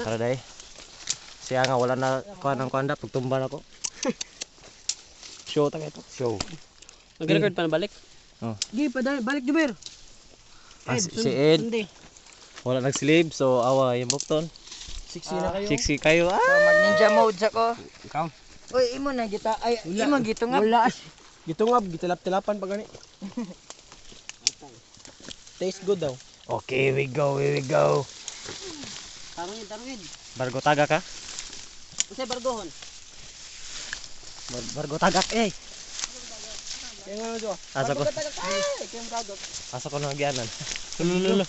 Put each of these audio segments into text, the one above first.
Para day. Siya nga wala na kuan ng kuanda pagtumba ako. Show ta ito. Show. Mag-record pa na balik? Oh. Di pa balik Juber. Si Ed. Wala nag-sleep so awa yung bukton. Siksi na kayo. Siksi kayo. Ah! Mag ninja mode sa ko. Ikaw. Uy, imo na gita. Ay, imo gitungab. Wala. Gitungab, gitilap-tilapan pa gani. Taste good daw. Okay, we go, we go. Tarungin. Bargo tagak ka? Unsay bargohon? Bargo tagak eh. Kaya nga jo. Asa ko. Kaya kagok. Asa ko nang gianan. Lululo.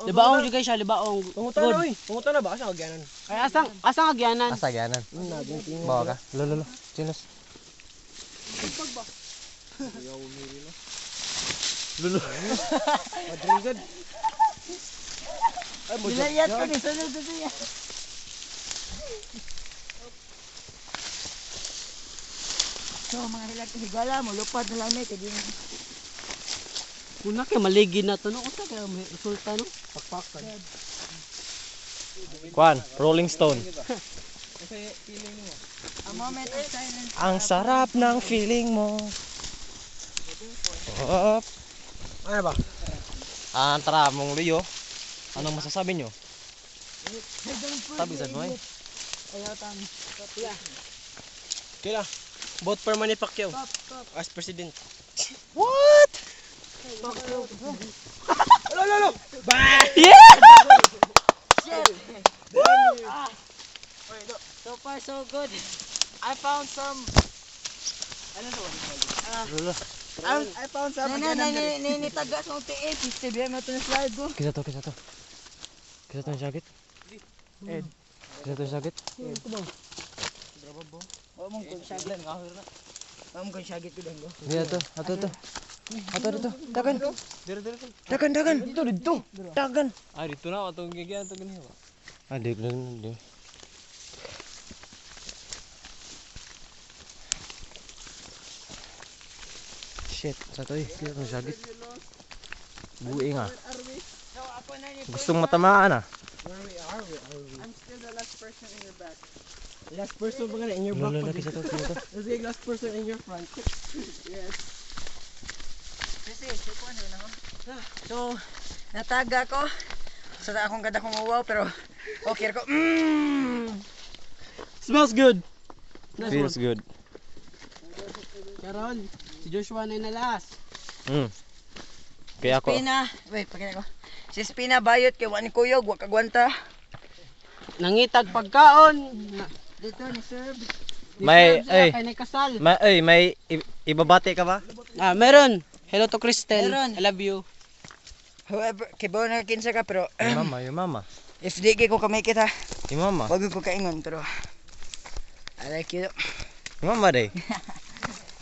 Libaong juga siya, libaong. Pungutan na, oy. Pungutan na ba? Asa kagyanan? Ay asang agyanan. Asa gianan. Bawa ka. Lululo. Chinos. Lulu. Madrigad. Ay, mo Dilayat ko ni sunod sa siya. So, mga higala mo, lupad na lang na ito. Kuna kay maligi na to no. Unsa kay may resulta no? pakpakan. Kuan, Rolling Stone. A moment of silence. Ang sarap ng feeling mo. Op. Ano ba? Tara mong Leo. Anong masasabi nyo? Tabi sa mo eh. Ayaw tami. Kila. Vote for Manny Pacquiao as president. What? Lolo. So far, so good. I found some... Ano to? Lulu. I found some. Ninitaga sa unti eh. Pistibihan mo ito na slide ko. Kisa to. Kisa to yung sakit. Ed. Kisa to yung sakit. Huwag mong kung syagit. Huwag mong kung syagit ko lang ko. Kisa to. Ato dito. Dagan. Dagan. Dito. Dagan. Ah, dito na atong gigyan to ganiha. Di. Shit, sa to eh. Kisa to yung sakit. Buing ah. Gustong matamaan ah. I'm still the last person in your back. Last person ba in your back? Lulu, kisa to. Let's say last person in your front. Kasi, so, nataga ko. Sa akong ganda kong uwaw, pero okay ko. Smells good. Feels good. Karon, si Joshua na nalas. Kaya ako. Spina, wait, pakita ko. Si Spina bayot kay wani kuyog, wa kagwanta. Nangitag pagkaon. Dito ni Sir. May, Kay ni kasal. may ibabati ka ba? Meron. Hello to Crystal. Meron. I love you. However, kibaw na kinsa ka, pero Yung mama. if di ko kamay kita, Yung mama. wag ko kaingon, pero I like you. Yung mama day.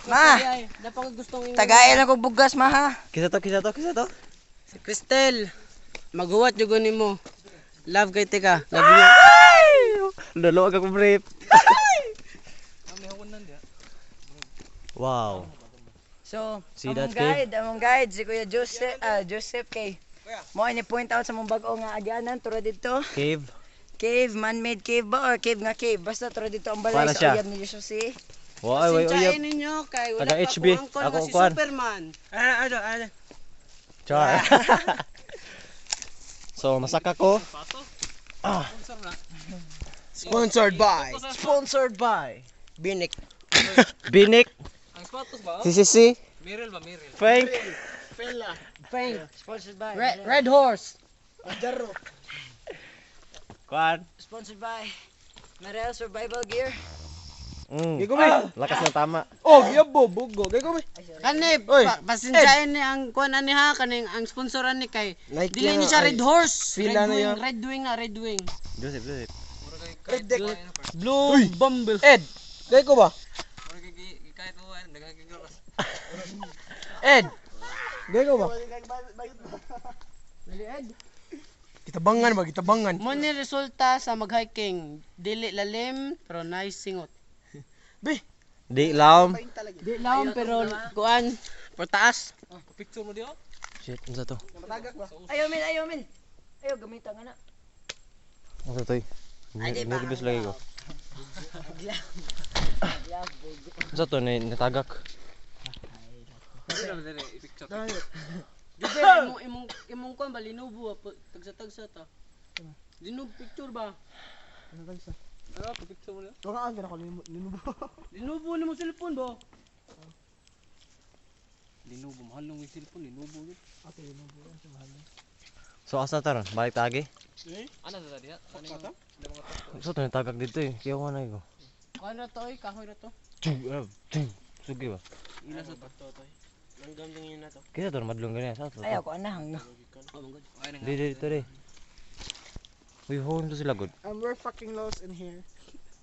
Ma, Dapat gustong tagain ako bugas, ma ha. Kisa to. Si Crystal. Maghuwat jud nimo. Love kay tika. Love you. Lolo ka brief. Wow. So, See that, among guide, si Kuya Joseph kay mo ini point out sa mong bag-o nga agyanan tura dito. Cave. Man-made cave ba or cave nga cave? Basta tura dito ang balay Para sa siya. uyab ni Jesus si. Wow, Sinchain ninyo kay wala Taga pa HB. ko angkol Ako nga si kuan. Superman. Ano. Char. So, masaka ko. Sponsored by Binik. Binik. Ang sapatos ba? Si. Mirel. Frank. Frank. Sponsored by Red Horse. Jarro. Kuan. Sponsored by Marel Survival Gear. Gigo may. Lakas ng tama. Oh, yabo bugo. Gigo may. Kani Oy, pasinsain ni ang kuan ani ha kaning ang sponsoran ni kay Nike dili ni yan, siya ay. Red Horse. Fila na yan. Red Wing. Joseph. Blue Bumble. Ed. Gigo ba? Ed. Gigo ba? Gitabangan. Mo ni resulta sa mag-hiking. Dili lalim pero nice singot. Di laom. Di lang pero kuan pertaas. Picture mo diyo? Shit, ano to? Ayaw min. Ayaw gamitan nga na. to toy. Nervous lagi ko. Sa to natagak. Imong kuan ba linubo tagsa ta. Linubo picture ba? Ano ba isa? Ano picture mo? Tukaan ka na ko linubo. Linubo ni mo cellphone ba? Linubo mahal ng cellphone linubo yun. Okay, linubo yan sa mahal. So asa ta ron? Balik tagi. Ano sa diha? Ano? So to natagak dito eh. Kaya wala ko. Ano to oy kahoy na to? Sugi ba? Ila sa to to. Langgam din yun na to. Kaya to madlong ganyan sa to. Ayaw ko anahang no. Oh my god. Ay na. Dito re. Uy, hon to sila good. We're fucking lost in here.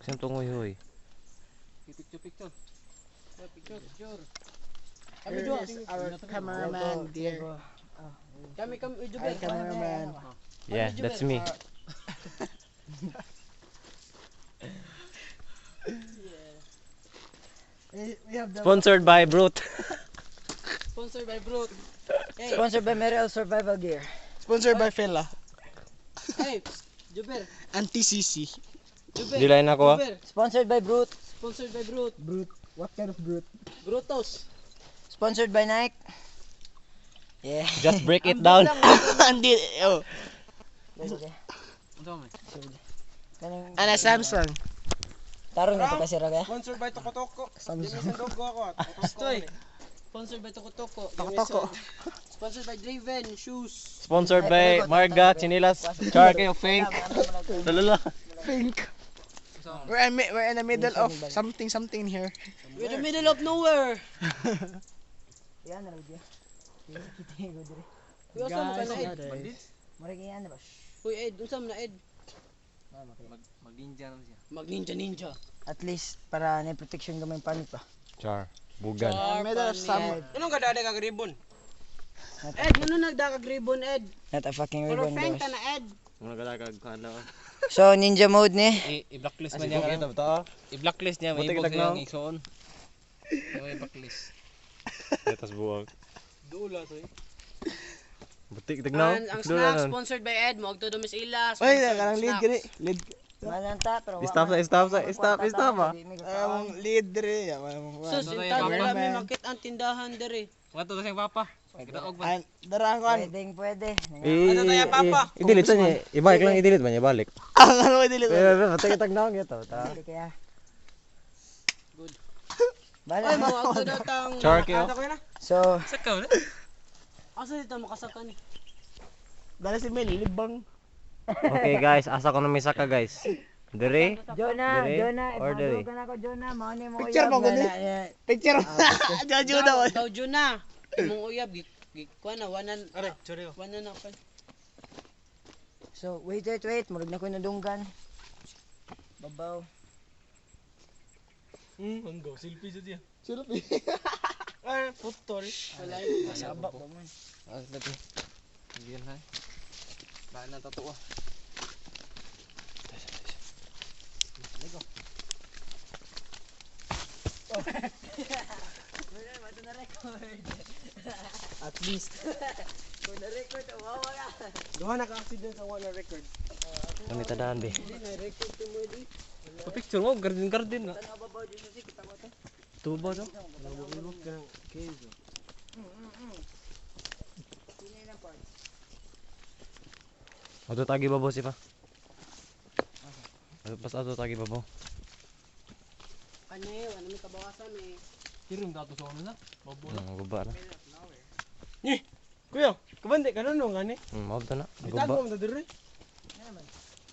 Kasi tong uy. Picture. Picture. Here is our cameraman, dear. Kami ujo Our cameraman. Yeah, that's me. We have the Sponsored by Brute. Sponsored by Brute. Hey, Sponsored by Merrill Survival Gear. sponsored by Fela. hey, Juber. Anti-CC. Juber. Di lain ako ah. Juber. Sponsored by Brute. Sponsored by Brute. Brute. What kind of brute? Brutos. Sponsored by Nike. Yeah. Just break it down. Hindi. Oh. Okay. Unsa man? Kanang Ana Samsung. tarong na to kasi raga. Sponsored by Toko-Toko. Samsung. Dogo ako. Stoy. Sponsored by Toko-Toko. Toko-Toko. Sponsored by Draven Shoes. Sponsored by Marga, Chinilas, Charke, Fink. Talala. Pink. We're in the middle of something here. We're in the middle of nowhere. Yan na raga. Kita ko dire. Kuya sa mo ka na Ed. Murag yan na ba? Uy Ed, unsa man na Ed? Mag-ninja naman siya. Mag-ninja. At least para na protection gamay panit pa. Char. Bugan. Middle of summer. Anong kadada ka ribbon? Ed, ano nagdaka ribbon Ed? Not a fucking Pero ribbon feng boss. ta na Ed. Mga galagag ko ano. So ninja mode ni. I-blacklist Kasi kung kita ba I-blacklist niya, Buti ibog kitag sa na. yung isuon. May blacklist. Tetas buwag. Dula to eh. Butik tignaw. Ang snack sponsored by Ed, mo to Dumis Ila. Oy, karang lead gani. Lead. Mananta pero Stop ba? Lead dire. Sus, sinta wala may market ang tindahan dere. Wato to siyang papa. Darang ko. Pwede. Ano to yan papa? I-delete niya. Ibalik lang i-delete ba niya balik. Ang ano mo delete. Butik tagnaw gito ta. Kaya. Good. Bala. Ay, mo to datang. Charke oh. So Sakaw na. Asa dito makasakan? Dala si Mel libang. Okay guys, asa ko na may saka guys. Dire. Jonah, Or dire. ka na ko Jonah, mao ni mo Picture mo gani. Picture. Jojo daw. Daw Juna. Imong uyab kuan na wanan. Are, sorry. Wanan na pa. So wait, murag na ko nadunggan. Babaw. Hanggaw selfie sa diya. Selfie. Ay, putol. Wala. Masabak ba man. Ah, dito. Diyan ha. Baan na tatuwa. At least. Kung na-record, wawa ka. Duha na ka-accident sa wala record. Kami tadaan be. Na-record to mo di. Picture mo garden na. Tanaw babaw din sa kita mo to. Tubo to. Sino lang part? Ato tagi babaw si pa. Pas ato tagi babaw. Kanya wala may kabawasan eh. Kirim dato sa ano na? Guba na. Kuya, kabandi ka nun nga ni. Mao to na. Itago Guba. mo diri.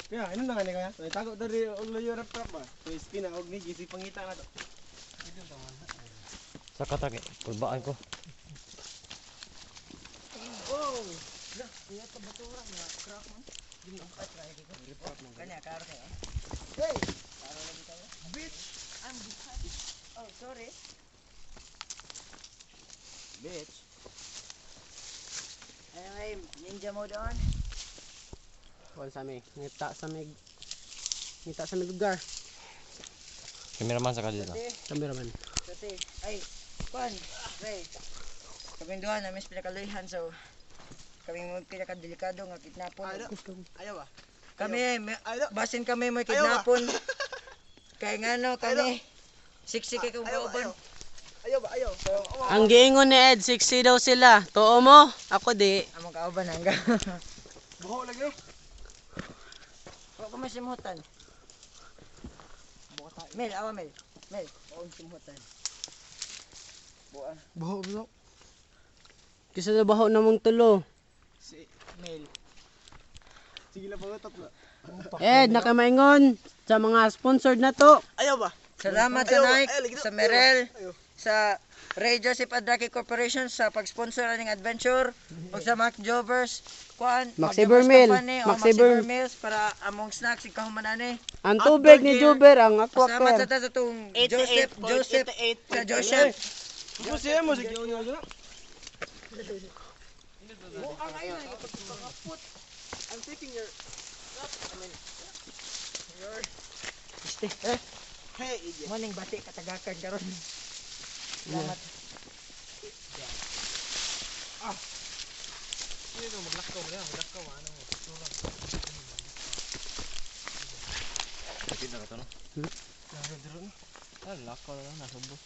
Kuya, ano na nga ni kaya? Itago diri og layo rap rap ba. So spina og ni gisi pangita na to. Saka tagi. Pulbaan ko. Iya ka batura nga crack man. Dili ang pat ra ko. Report mo. Kanya karo kayo. Bitch. I'm behind. Oh, sorry. Bitch. Anyway, ninja mode on. Wala sa mi. Ngita sa mig lugar. Cameraman sa kadito. Cameraman. Kasi, ay, pan, Ray. Kaming duha na mis pinakaluhan so kaming mo pinakadelikado nga kidnapon. Ayaw ba? Kami, basin kami mo kidnapon. Kaya nga no, kami. Siksik kay kauban. Ayaw ba? Ayaw. Ang giingon ni Ed, 60 daw sila. Tuo mo? Ako di. Among kauban hangga. Buho lagi. Wa ko masimutan. Mel, awa Mel. Mel, wa ko masimutan. Buho. Kisa na baho namong tulo. Si Mel. Sige lang pag tatlo. Ed, nakamaingon sa mga sponsored na to. Ayaw ba? Salamat sa Nike, sa Merel, sa Ray Joseph Adraki Corporation sa pag-sponsor aning adventure ug sa Mac Jovers kuan Maxi Vermeil, Maxi Maxi Ver- Vermeil para among snacks ikahuman ani. Ang tubig ni Juber, ang Salamat aqua sa tong Joseph sa Joseph. Mo siya mo sige unyo na. I'm taking your Hey, idiot. Morning bati katagakan karon. Salamat. Sakit na ka to no? Lakaw na nasubos.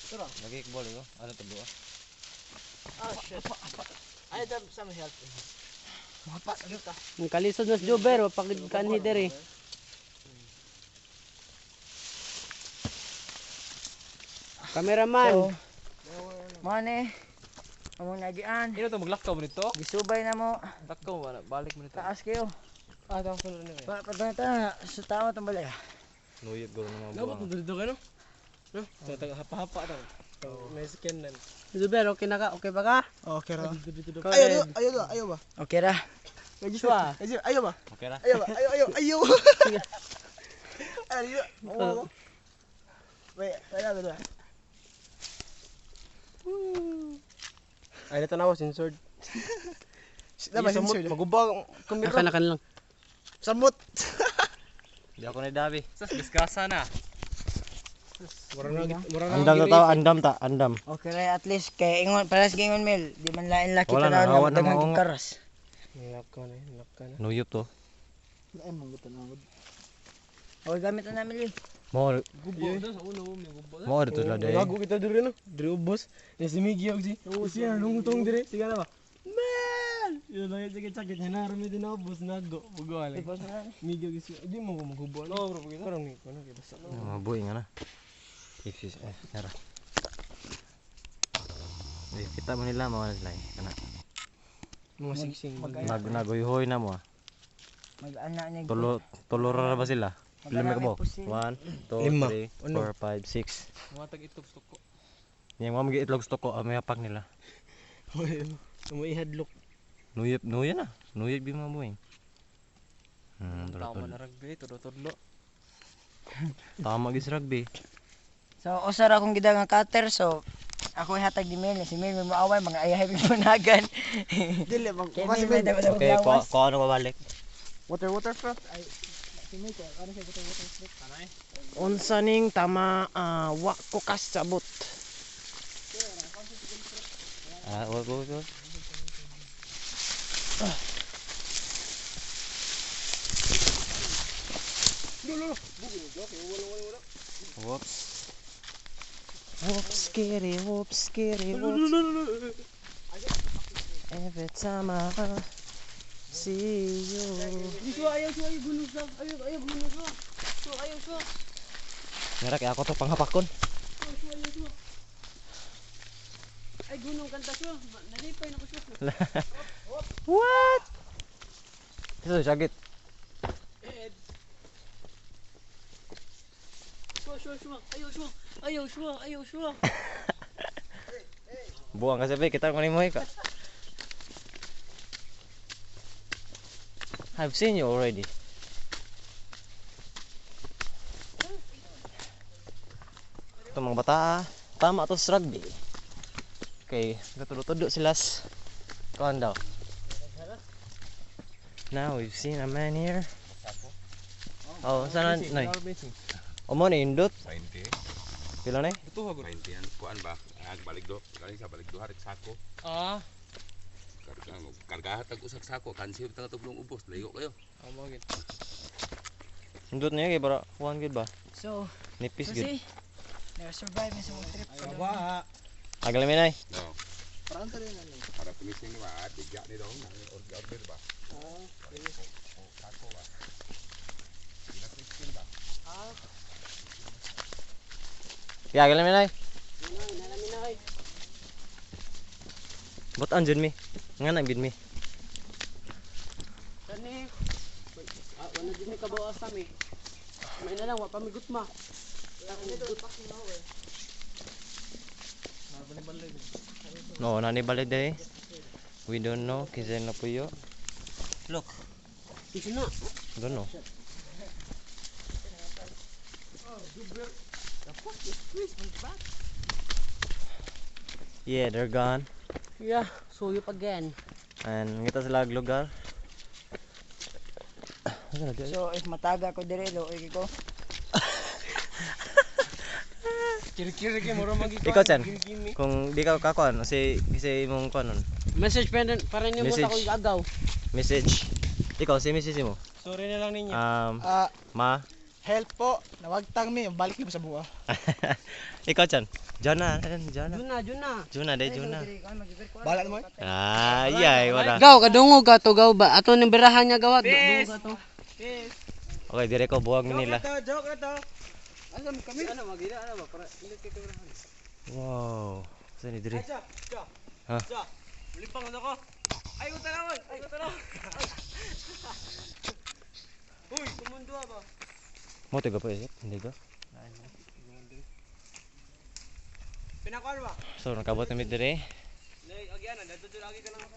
So, Lagi ikbol ko. Ano to buo? I have some help. Ang kalisod na si Juber, wapagid kanhi diri. Cameraman. mane among nagian. Ino to maglakaw mo nito? Gisubay na mo. Lakaw mo balik mo nito. Taas kayo. Tawag ko na niya. Patata sa tao tong balay. Nuyot guro na mga Dapat buwang. dito ka no? No? Taga hapa-hapa daw. May skin nan. Juber, okay na ka? Okay ba ka? Okay ra. Go Ayaw, ahead. ayaw ba? Okay ra. Joshua. Ayaw ba? Okay ra? Ayaw ba? Ayaw. Ayaw. Wait, wala. Ay, natanaw censored. Dapat censored. Magubang kamera. Akan lang. Samot. Di ako na dabi. Sas diskasa na. Murang Andam. Okay ra at least kay ingon paras gingon Mel, di man lain laki Wala ta na, na awan na daghang maungo. karas. Naka na. Nuyot to. O gamit na namin li. Mo Gubo sa ulo mo, gubo. mo dito la day. Gago kita diri no. Diri ubos. Ya si Miggy og si. Siya nungutong diri. Sige na ba? Man! Yun lang yung sakit niya na rami din na ubos nago. Bugo ala. Ipos na. Miggy og si. Di mo ko maghubo. No, bro, kita. Parang ni ko na kita sa. Mabuhi nga na. Ifis nara. Kita mo nila mo na sila. Kana. Mga siksing. Nagoyhoy na mo. Mag-ana niya. Tulo ra ba sila? Lima ka mo? 1, 2, Lima. 3, 4, 5, 6. Mga tag-itog stoko. Yang mga mag-iitlog stock ko, may hapak nila. Mo ihadlok. Nuyip na. Nuyip di mga buwing. Tama na rugby, tudlo. Tama gis rugby. So usar akong gida nga cutter so ako ihatag di Mel, si Mel may maaway mga ayahay panagan. Dili bang Kasi may daw Okay, ko ano ko balik. water fruit. Ay Unsa ning tama wa ko kasabot. Go. Whoops. Whoops, scary, whoops. Every time I see you. Ngira kaya ako to panghapakon. Ay gunung kanta siya. Nalipay na ko siya. What? Ito sakit. Ayaw siya. Buang kasi be kita manimoy ka. I've seen you already. Ito mga bata, tama to sa rugby. Okay, natulo-tulo sila. Kuhan daw. Now we've seen a man here. Oh, sana nay. Omo ni indot. 20. Pila na? Ito ha 20 yan. Kuan ba? Balik do. Kali sa balik do harik sako. Ah. Kargahat ang usak sako, kansi yung tublong ubos, layo kayo. Sundot niya kay para kuhan gid ba? So, Nipis so gid. see, nag-survive sa mga trip. Agalamin ay. No. Para finishing ni ba, bigya ni dong, order ba? Ya agalamin ay. Butan jud mi. Nga na gid mi. Kani. Wala din mi kabawas kami. May na lang wa pamigut ma. No, nani balik deh. We don't know kinsa na puyo. Look. Isa na. Don't know. Yeah, they're gone. Yeah, suyop again. And ngita sila og lugar. Ano na di? So, if mataga ko dire, loig ko. Kira-kira kay mura magikuan. Ikaw Chan, kung di ka kakuan, kasi imong kuan nun. Message para niyo mo Message. ako agaw. Message. Ikaw, si message mo. Sorry na lang ninyo. Ma. Help po, nawagtang mi, balik niyo sa buwa. Ikaw Chan. Jana. Juna de, Juna. Balat mo. Ah, iya, wala. Gaw kadungog ka to gaw ba? Ato ning birahan niya gawat. Dungog ka to. Okay, dire ko buwag nila. Joke na to. Ano kami? Ano magila ano ba para hindi kay birahan. Wow. Saan ni dire? Ha? Lipang ano ko? Ay ko tanawan. Uy, tumundo ba? Mo taga pa isip, hindi ko. Pinakuan ba? So, nakabot na mi dire. Agyan na, dito lagi ka lang ako.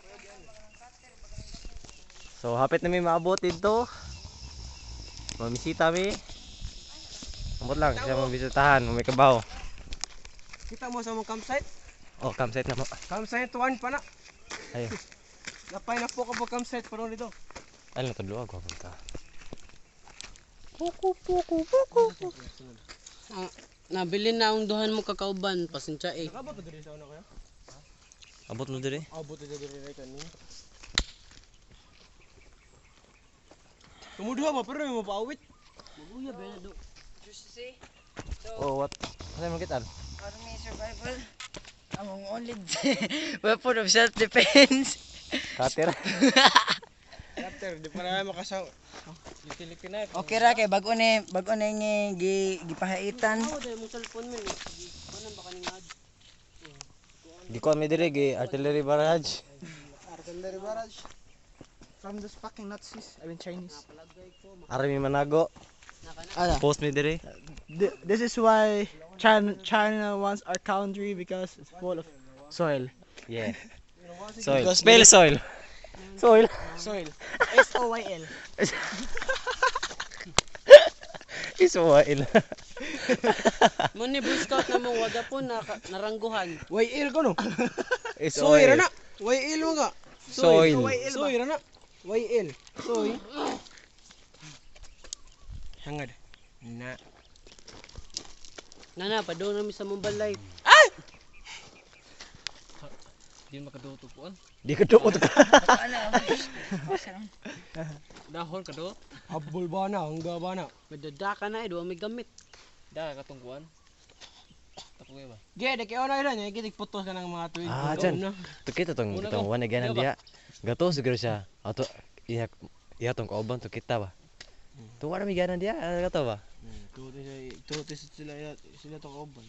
So, hapit na mi maabot dito. Mamisita mi. Ambot lang, siya mabisitahan, may kabaw. Kita mo sa mong campsite? Oh, campsite na mo. Campsite 1 pa na. Ayun. Napay na po ka po campsite pa ron dito. Ayun, natadluwag ko ka. Nabili na ang duhan mo kakauban, pasensya eh. Nakabot na diri sa una kaya? Abot mo dire. Abot na diri ray kanin. Tumuduha ba pero mo paawit. Maguya ba na do? Just to see. So, Oh, what? Ano mo kitan? army survival. Among only weapon of self-defense. Kater. After di para makasaw. Litilipin na. Okay ra kay bago ni gipahaitan. Ako dahil mong cellphone mo eh. Paano ba kaning ad? Di ko mi dire gi artillery barrage. Artillery barrage. From those fucking Nazis, I mean Chinese. Army Manago. Post mi dire. This is why China wants our country because it's full of soil. Yeah. Soil. Because Spell soil. Soil. Soil. S-O-Y-L. Isuwail. Muni Boy Scout na mong waga po na narangguhan. YL ko no. Isuwail. Soy ra na. YL mo ka. Soil. Soy ra na. YL. Soy. Hangad. Na. Nana, padung namin sa mong balay. Di makaduto ko. Di ka doon ka. Dahon ka do. Habol ba na, hangga ba na. Madadaka na eh, duwa may gamit. Da katungkuan. Tapoy ba? Gede kay ona ila nya gitig putos ka ng mga tuig. Ah, dyan. Kita tong one again dia. Gato siguro siya. Ato iya tong kauban to kita ba. Tu wala mi ganan dia, gato ba? Tutis sila to kauban.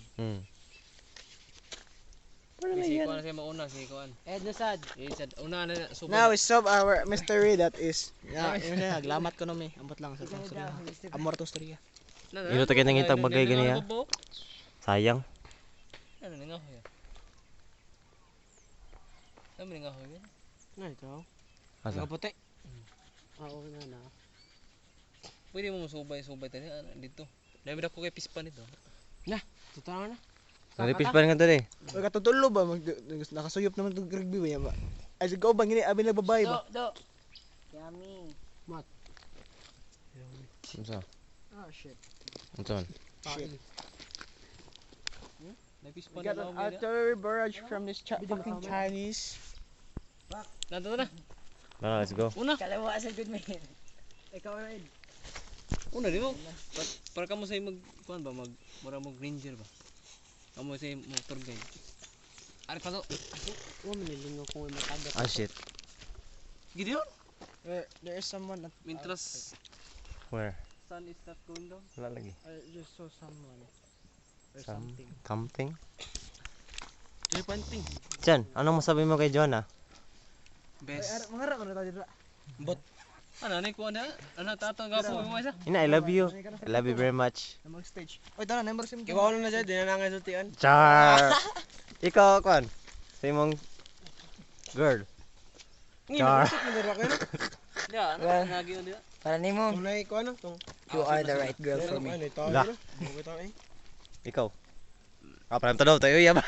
Wala mi ganan. Siya mauna si kuan. Ed na sad. Sad una na subay. Now we solve our mystery that is glamat ko no mi. Ambot lang sa story. Amor to story. Ino ta kinang itag bagay ganiya. Sayang. Ano nga hoy? Ano nga hoy? Na ito. Asa? Nga puti. Oo na na. Pwede mo subay tani dito. Dami na ko kay pispan nito. Na, totoo na. Naripis pa nga dali. Wag katutulo ba nakasuyop naman tong rugby ba yan ba? Ay go bang gini abi na babae ba? Do. Yummy. Unsa? Oh shit. Unsa? Shit. Nagpispan We got an artillery barrage from this fucking Chinese. Nato na. Tara, let's go. Una. Kalawa sa good man. Ikaw Red. Una di mo. Para kamo say mag kuan ba mag mura mo ranger ba. Kamo say motor guide. Ari pa to. Wa manilingo ko may matagat. Ah, shit. Gideon. There is someone at Mintras Where? sun is not going down. Wala lagi. I just saw someone or Some- something. Camping? Joy Panting. Jan, anong masabi mo kay Jonah? Best. Mga ra tayo dira. Ano ni ko na? Ano tato gapo mo isa? Ina, I love you. I love you very much. Mag stage. Oy, tara, number sim. Iwaw na siya, di na nangay sultian. Char! Ikaw, Kwan. Sa imong girl. Char. Ya, ano nagi on dia? Para nimo, Tunay ko ano tong. you are the right girl for me. Ano ito? La. Bukit tayo eh. Ikaw. Ah, parang tanaw tayo, yaba.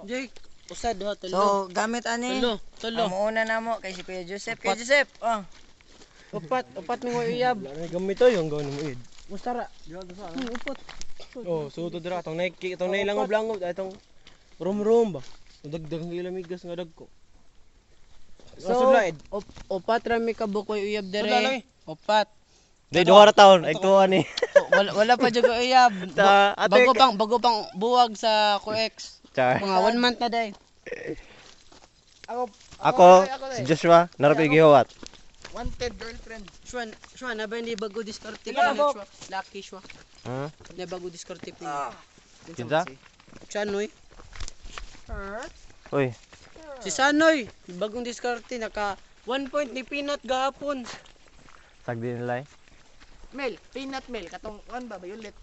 Jay, usad ha tulo. So, gamit ani. Tulo. Ang una na mo kay si Kuya Joseph. Kuya Joseph, oh. Upat mo iyab. Ano gamit to yung gawin mo id? Mustara. Upat. Oh, suto dira tong Nike, tong nailangob-langob atong rum-rum ba. Dagdag ng ilamigas nga dagko. So, Upat ra mi ka bukoy uyab Sudla lang dire. Upat. Day, duha na taon. Ay, tuwa ni. Wala pa jud ko uyab. Ta- ate- Bago pang buwag sa Coex. Char. Mga 1 month na day. Ako, si Joshua, narapig gihuwat. Wanted girlfriend. Shwan na ba hindi bago diskarte Ikaw, pa Bok. Shwan? Lucky Shwan. Hmm? Na bago diskarte pa. Kinsa? Sanoy. Uy, Si Sanoy, bagong diskarte naka 1 point ni Peanut gahapon. sagdi nila eh. Mel, peanut mel katong kan ba violet.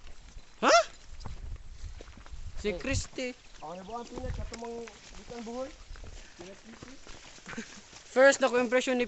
Si Christy. Ako na buang peanut katong mga butang buhol. First na ko impression ni